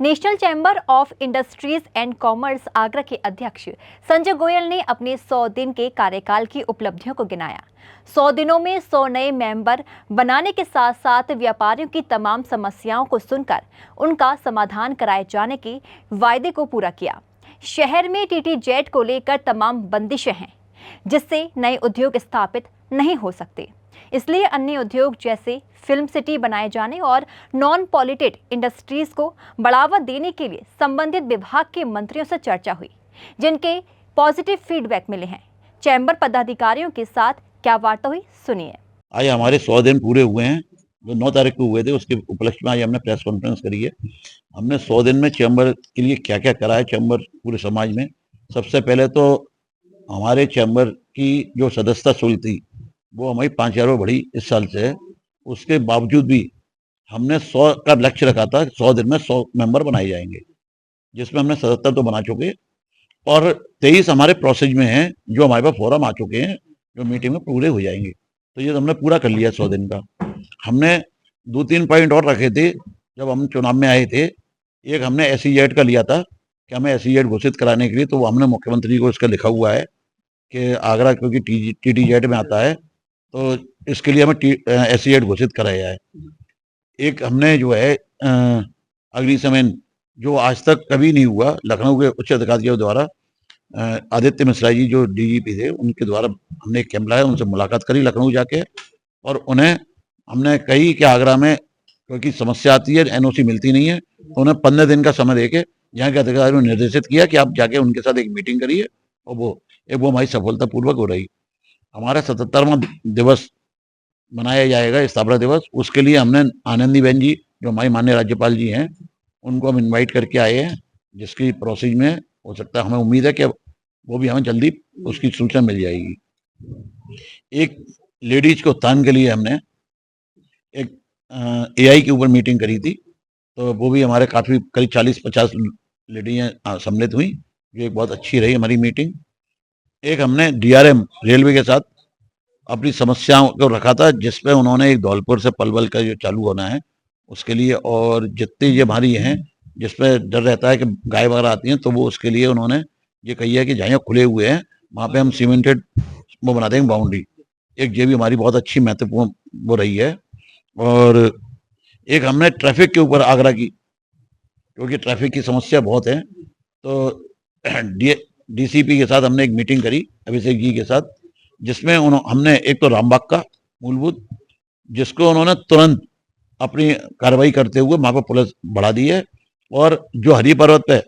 National chamber of industries and commerce Agra के अध्यक्ष संजय गोयल ने अपने 100 दिन के कार्यकाल की उपलब्धियों को गिनाया। 100 दिनों में 100 नए मेंबर बनाने के साथ साथ व्यापारियों की तमाम समस्याओं को सुनकर उनका समाधान कराए जाने के वायदे को पूरा किया। शहर में टीटीजेड को लेकर तमाम बंदिशें हैं, जिससे नए उद्योग स्थापित नहीं हो सकते। इसलिए अन्य उद्योग जैसे फिल्म सिटी बनाए जाने और नॉन पॉल्यूटेड इंडस्ट्रीज को बढ़ावा देने के लिए संबंधित विभाग के मंत्रियों से चर्चा हुई, जिनके पॉजिटिव फीडबैक मिले हैं। चैम्बर पदाधिकारियों के साथ क्या वार्ता हुई, सुनिए। आज हमारे 100 दिन पूरे हुए हैं, जो 9 तारीख को हुए थे, उसके उपलक्ष्य में आज हमने प्रेस कॉन्फ्रेंस करी है। हमने 100 दिन में चैम्बर के लिए क्या क्या करा है, चैम्बर पूरे समाज में। सबसे पहले तो हमारे चैम्बर की जो सदस्यता शुल्क थी वो हमारी 5,000 बढ़ी इस साल से है। उसके बावजूद भी हमने 100 का लक्ष्य रखा था, 100 दिन में 100 मेंबर बनाए जाएंगे, जिसमें हमने 77 तो बना चुके और 23 हमारे प्रोसेस में हैं, जो हमारे पास फॉर्म आ चुके हैं, जो मीटिंग में पूरे हो जाएंगे। तो ये हमने पूरा कर लिया 100 दिन का। हमने 2-3 पॉइंट और रखे थे जब हम चुनाव में आए थे। एक हमने SEZ का लिया था कि हमें SEZ घोषित कराने के लिए, तो हमने मुख्यमंत्री को इसका लिखा हुआ है कि आगरा क्योंकि TTZ में आता है, तो इसके लिए हमें SEZ घोषित कराया है। एक हमने जो है अग्निशमन, जो आज तक कभी नहीं हुआ, लखनऊ के उच्च अधिकारियों द्वारा, आदित्य मिश्रा जी जो DGP थे, उनके द्वारा हमने एक कैंप लाया, उनसे मुलाकात करी लखनऊ जाके, और उन्हें हमने कही कि आगरा में क्योंकि समस्या आती है, NOC मिलती नहीं है, तो उन्हें 15 दिन का समय देके यहाँ के अधिकारियों ने निर्देशित किया कि आप जाके उनके साथ एक मीटिंग करिए, और वो हमारी सफलतापूर्वक हो रही। हमारा 77वां दिवस मनाया जाएगा, स्थापना दिवस। उसके लिए हमने आनंदीबेन जी, जो हमारी माननीय राज्यपाल जी हैं, उनको हम इनवाइट करके आए हैं, जिसकी प्रोसेस में हो सकता है, हमें उम्मीद है कि वो भी हमें जल्दी उसकी सूचना मिल जाएगी। एक लेडीज के उत्थान के लिए हमने एक AI के ऊपर मीटिंग करी थी, तो वो भी हमारे काफ़ी करीब 40-50 लेडीज़ सम्मिलित हुई, जो एक बहुत अच्छी रही हमारी मीटिंग। एक हमने DRM रेलवे के साथ अपनी समस्याओं को रखा था, जिसपे उन्होंने एक धौलपुर से पलवल का जो चालू होना है उसके लिए, और जितनी ये हमारी हैं जिसपे डर रहता है कि गाय वगैरह आती हैं, तो वो उसके लिए उन्होंने ये कही है कि जहाँ खुले हुए हैं वहाँ पे हम सीमेंटेड वो बना देंगे बाउंड्री। एक ये भी हमारी बहुत अच्छी महत्वपूर्ण वो रही है। और एक हमने ट्रैफिक के ऊपर आगरा की, क्योंकि ट्रैफिक की समस्या बहुत है, तो DCP के साथ हमने एक मीटिंग करी अभिषेक जी के साथ, जिसमें हमने एक तो रामबाग का मूलभूत, जिसको उन्होंने तुरंत अपनी कार्रवाई करते हुए वहां पर पुलिस बढ़ा दी है, और जो हरी पर्वत पे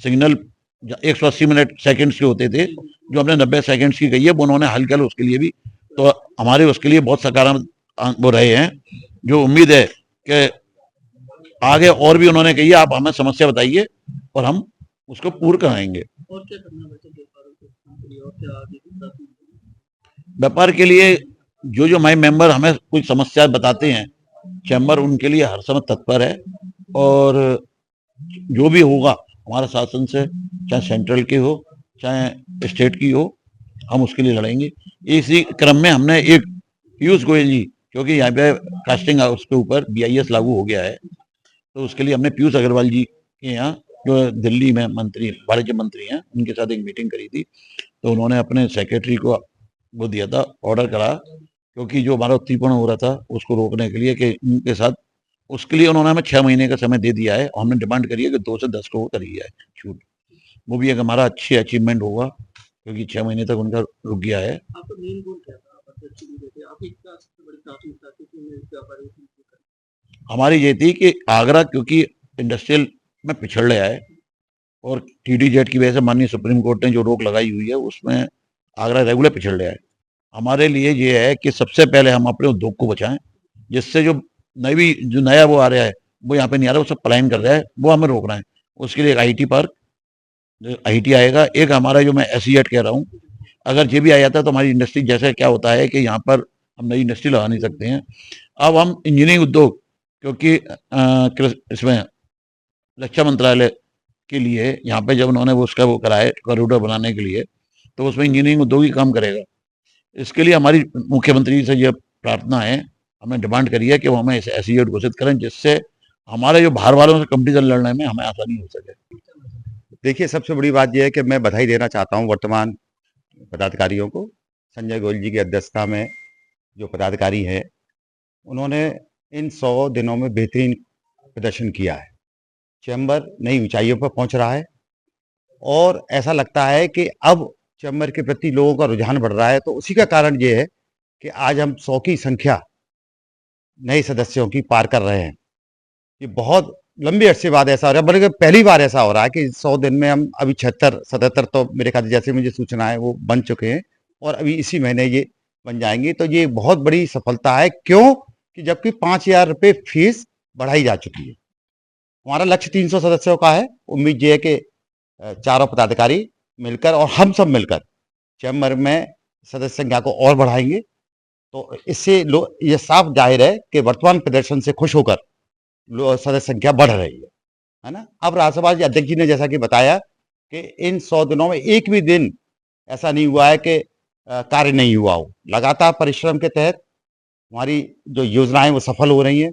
सिग्नल 180 मिनट सेकंड्स के होते थे, जो हमने 90 सेकंड्स की कही है, वो उन्होंने हल कर उसके लिए भी। तो हमारे उसके लिए बहुत सकारात्मक वो रहे हैं, जो उम्मीद है कि आगे और भी उन्होंने कही है, आप हमें समस्या बताइए और हम उसको पूर्ण कराएंगे। और क्या करना व्यापार के लिए जो हमारे मेंबर हमें कुछ समस्या बताते हैं, चैम्बर उनके लिए हर समय तत्पर है, और जो भी होगा हमारा शासन से, चाहे सेंट्रल की हो चाहे स्टेट की हो, हम उसके लिए लड़ेंगे। इसी क्रम में हमने एक पीयूष गोयल जी, क्योंकि यहाँ पे कास्टिंग हाउस के ऊपर BIS लागू हो गया है, तो उसके लिए हमने पीयूष अग्रवाल जी के यहाँ, जो दिल्ली में मंत्री, वाणिज्य मंत्री हैं, उनके साथ एक मीटिंग करी थी। तो उन्होंने अपने सेक्रेटरी को वो दिया था, ऑर्डर करा, क्योंकि जो हमारा उत्तीर्ण हो रहा था उसको रोकने के लिए, कि उनके साथ, उसके लिए उन्होंने हमें 6 महीने का समय दे दिया है, और हमने डिमांड करी है कि 2 से 10 को करी है छूट। वो भी एक हमारा अच्छी अचीवमेंट होगा, क्योंकि 6 महीने तक उनका रुक गया है। आपका मेन गोल क्या था? आपकी क्या सबसे बड़ी प्राथमिकता थी कि व्यापारी? हमारी ये थी कि आगरा क्योंकि इंडस्ट्रियल में पिछड़ रहा है, और TTZ की वजह से माननीय सुप्रीम कोर्ट ने जो रोक लगाई हुई है, उसमें आगरा रेगुलर पिछड़ रहा है। हमारे लिए ये है कि सबसे पहले हम अपने उद्योग को बचाएं, जिससे जो नया वो आ रहा है, वो यहाँ पे नहीं आ रहा, वो सब पलायन कर रहा है, वो हमें रोकना है। उसके लिए एक IT पार्क, IT आएगा। एक हमारा जो मैं SEZ कह रहा हूँ, अगर ये भी आ जाता है तो हमारी इंडस्ट्री, जैसे क्या होता है कि यहाँ पर हम नई इंडस्ट्री लगा नहीं सकते हैं, अब हम इंजीनियरिंग उद्योग, क्योंकि इसमें रक्षा मंत्रालय के लिए यहाँ पे जब उन्होंने उसका वो कराया कॉरिडोर बनाने के लिए, तो उसमें इंजीनियरिंग उद्योग ही काम करेगा। इसके लिए हमारी मुख्यमंत्री से यह प्रार्थना है, हमने डिमांड करी है कि वो हमें SEZ घोषित करें, जिससे हमारे जो बाहर वालों से कंपटीशन लड़ने में हमें आसानी हो सके। देखिए, सबसे बड़ी बात यह है कि मैं बधाई देना चाहता हूँ वर्तमान पदाधिकारियों को। संजय गोयल जी की अध्यक्षता में जो पदाधिकारी हैं, उन्होंने इन 100 दिनों में बेहतरीन प्रदर्शन किया है। चैम्बर नई ऊंचाइयों पर पहुंच रहा है और ऐसा लगता है कि अब चैम्बर के प्रति लोगों का रुझान बढ़ रहा है। तो उसी का कारण ये है कि आज हम 100 की संख्या नए सदस्यों की पार कर रहे हैं। ये बहुत लंबे अरसे बाद ऐसा हो रहा है, बल्कि पहली बार ऐसा हो रहा है कि 100 दिन में हम अभी 76-77 तो मेरे ख्याल जैसे मुझे सूचना है वो बन चुके हैं और अभी इसी महीने ये बन जाएंगे। तो ये बहुत बड़ी सफलता है। क्यों? कि जबकि 5,000 रुपये फीस बढ़ाई जा चुकी है। हमारा लक्ष्य 300 सदस्यों का है। उम्मीद ये है कि चारों पदाधिकारी मिलकर और हम सब मिलकर चैम्बर में सदस्य संख्या को और बढ़ाएंगे। तो इससे ये साफ जाहिर है कि वर्तमान प्रदर्शन से खुश होकर सदस्य संख्या बढ़ रही है ना। अब राज्यसभा अध्यक्ष जी ने जैसा कि बताया कि इन 100 दिनों में एक भी दिन ऐसा नहीं हुआ है कि कार्य नहीं हुआ हो। लगातार परिश्रम के तहत हमारी जो योजनाएं वो सफल हो रही हैं।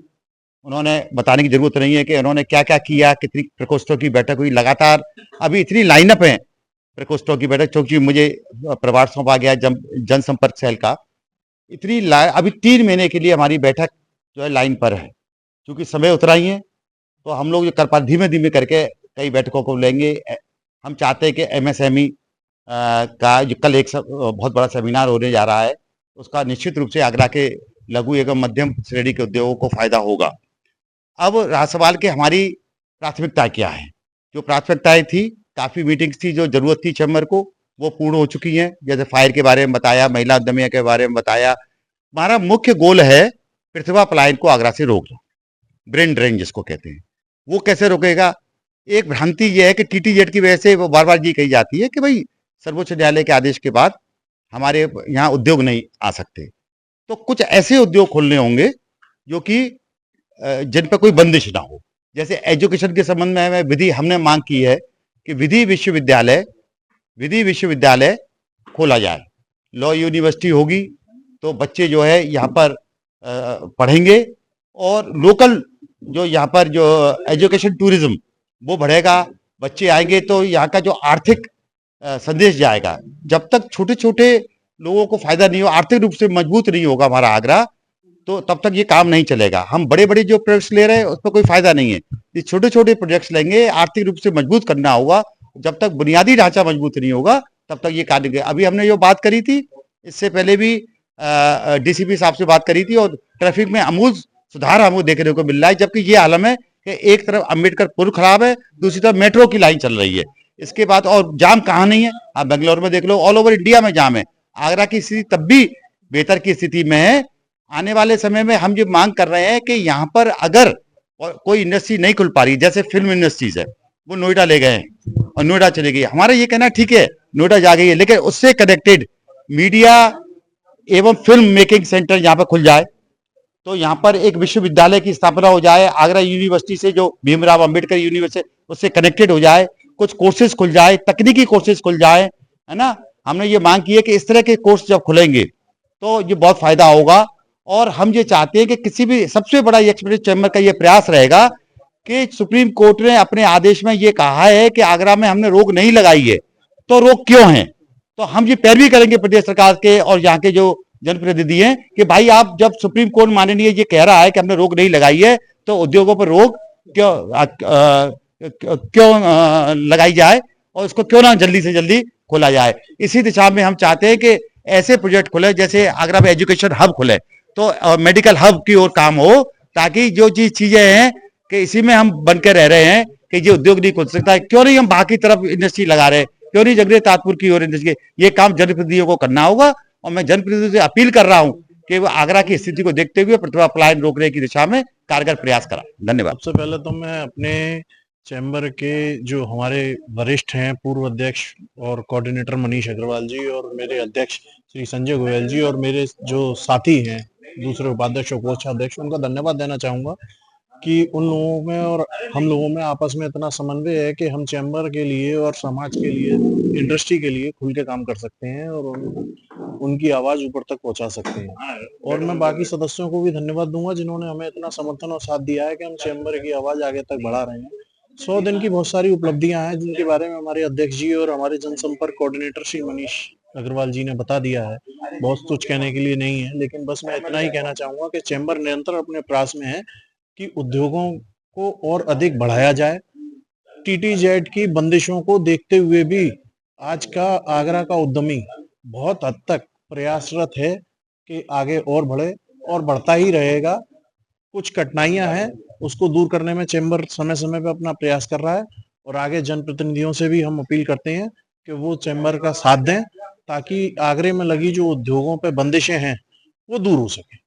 उन्होंने बताने की जरूरत नहीं है कि उन्होंने क्या क्या किया, कितनी प्रकोष्ठों की बैठक हुई। लगातार अभी इतनी लाइनअप है प्रकोष्ठों की बैठक, क्योंकि मुझे प्रभार सौंपा गया जनसंपर्क सेल का। इतनी अभी 3 महीने के लिए हमारी बैठक जो है लाइन पर है। क्योंकि समय उतना ही है तो हम लोग जो कर पा धीमे धीमे करके कई बैठकों को लेंगे। हम चाहते हैं कि MSME का जो कल एक बहुत बड़ा सेमिनार होने जा रहा है, उसका निश्चित रूप से आगरा के लघु एवं मध्यम श्रेणी के उद्योगों को फायदा होगा। अब रहा सवाल कि हमारी प्राथमिकता क्या है। जो प्राथमिकताएं थी, काफी मीटिंग्स थी, जो जरूरत थी चैम्बर को, वो पूर्ण हो चुकी हैं। जैसे फायर के बारे में बताया, महिला उद्यमियों के बारे में बताया। हमारा मुख्य गोल है प्रतिभा पलायन को आगरा से रोकना, ब्रेन ड्रेन जिसको कहते हैं। वो कैसे रोकेगा? एक भ्रांति यह है कि TTZ की वजह से वो बार बार ये कही जाती है कि भाई सर्वोच्च न्यायालय के आदेश के बाद हमारे यहाँ उद्योग नहीं आ सकते। तो कुछ ऐसे उद्योग खोलने होंगे जो कि जिन पर कोई बंदिश ना हो। जैसे एजुकेशन के संबंध में विधि हमने मांग की है कि विधि विश्वविद्यालय खोला जाए। लॉ यूनिवर्सिटी होगी तो बच्चे जो है यहाँ पर पढ़ेंगे और लोकल जो यहाँ पर जो एजुकेशन टूरिज्म वो बढ़ेगा। बच्चे आएंगे तो यहाँ का जो आर्थिक संदेश जाएगा। जब तक छोटे छोटे लोगों को फायदा नहीं हो, आर्थिक रूप से मजबूत नहीं होगा हमारा आगरा, तो तब तक ये काम नहीं चलेगा। हम बड़े बड़े जो प्रोजेक्ट्स ले रहे हैं उस पर कोई फायदा नहीं है। ये छोटे छोटे प्रोजेक्ट्स लेंगे, आर्थिक रूप से मजबूत करना होगा। जब तक बुनियादी ढांचा मजबूत नहीं होगा तब तक ये कार्य। अभी हमने जो बात करी थी, इससे पहले भी DCP साहब से बात करी थी और ट्रैफिक में अमूल सुधार हमको देखने को मिल रहा है। जबकि ये आलम है कि एक तरफ अम्बेडकर पुल खराब है, दूसरी तरफ मेट्रो की लाइन चल रही है। इसके बाद और जाम कहाँ नहीं है? आप बेंगलोर में देख लो, ऑल ओवर इंडिया में जाम है। आगरा की स्थिति तब भी बेहतर की स्थिति में है। आने वाले समय में हम ये मांग कर रहे हैं कि यहाँ पर अगर कोई इंडस्ट्री नहीं खुल पा रही, जैसे फिल्म इंडस्ट्रीज है, वो नोएडा ले गए हैं और नोएडा चले गई। हमारा ये कहना ठीक है नोएडा जा गई है, लेकिन उससे कनेक्टेड मीडिया एवं फिल्म मेकिंग सेंटर यहाँ पर खुल जाए तो यहाँ पर एक विश्वविद्यालय की स्थापना हो जाए। आगरा यूनिवर्सिटी से जो भीमराव अंबेडकर यूनिवर्सिटी उससे कनेक्टेड हो जाए, कुछ कोर्सेज खुल जाए, तकनीकी कोर्सेज खुल जाए, है ना। हमने ये मांग की है कि इस तरह के कोर्स जब खुलेंगे तो ये बहुत फायदा होगा। और हम ये चाहते हैं कि किसी भी सबसे बड़ा एक्सपीरियंस चैम्बर का ये प्रयास रहेगा कि सुप्रीम कोर्ट ने अपने आदेश में ये कहा है कि आगरा में हमने रोक नहीं लगाई है, तो रोक क्यों है? तो हम ये पैरवी करेंगे प्रदेश सरकार के और यहाँ के जो जनप्रतिनिधि हैं कि भाई आप जब सुप्रीम कोर्ट माननीय ये कह रहा है कि हमने रोक नहीं लगाई है तो उद्योगों पर रोक क्यों लगाई जाए और उसको क्यों ना जल्दी से जल्दी खोला जाए। इसी दिशा में हम चाहते हैं कि ऐसे प्रोजेक्ट खुले, जैसे आगरा में एजुकेशन हब खुले तो मेडिकल हब की ओर काम हो, ताकि जो चीजें हैं कि इसी में हम बनकर रह रहे हैं कि ये उद्योग नहीं खुल सकता है। क्यों नहीं हम बाकी तरफ इंडस्ट्री लगा रहे हैं? क्यों नहीं जगरे ताजपुर की ओर इंडस्ट्री? ये काम जनप्रतिनिधियों को करना होगा और मैं जनप्रतिनिधियों से अपील कर रहा हूं कि वो आगरा की स्थिति को देखते हुए प्रतिभा पलायन रोकने की दिशा में कारगर प्रयास करा। धन्यवाद। सबसे पहले तो मैं अपने चैम्बर के जो हमारे वरिष्ठ हैं, पूर्व अध्यक्ष और कोऑर्डिनेटर मनीष अग्रवाल जी और मेरे अध्यक्ष श्री संजय गोयल जी और मेरे जो साथी हैं दूसरे उपाध्यक्ष और कोषाध्यक्ष, उनका धन्यवाद देना चाहूंगा कि उन लोगों में और हम लोगों में आपस में इतना समन्वय है कि हम चैम्बर के लिए और समाज के लिए, इंडस्ट्री के लिए खुल के काम कर सकते हैं और उनकी आवाज ऊपर तक पहुंचा सकते हैं। और मैं बाकी सदस्यों को भी धन्यवाद दूंगा जिन्होंने हमें इतना समर्थन और साथ दिया है कि हम चैम्बर की आवाज आगे तक बढ़ा रहे हैं। 100 दिन की बहुत सारी उपलब्धियां हैं जिनके बारे में हमारे अध्यक्ष जी और हमारे जनसंपर्क कोऑर्डिनेटर श्री मनीष अग्रवाल जी ने बता दिया है। बहुत कुछ कहने के लिए नहीं है, लेकिन बस मैं इतना ही कहना चाहूंगा कि चैम्बर निरंतर अपने प्रयास में है कि उद्योगों को और अधिक बढ़ाया जाए। टीटीजेड की बंदिशों को देखते हुए भी आज का आगरा का उद्यमी बहुत हद तक प्रयासरत है कि आगे और बढ़े और बढ़ता ही रहेगा। कुछ कठिनाइयां हैं, उसको दूर करने में चैम्बर समय समय पे अपना प्रयास कर रहा है और आगे जनप्रतिनिधियों से भी हम अपील करते हैं कि वो चैम्बर का साथ दें ताकि आगरे में लगी जो उद्योगों पे बंदिशें हैं वो दूर हो सके।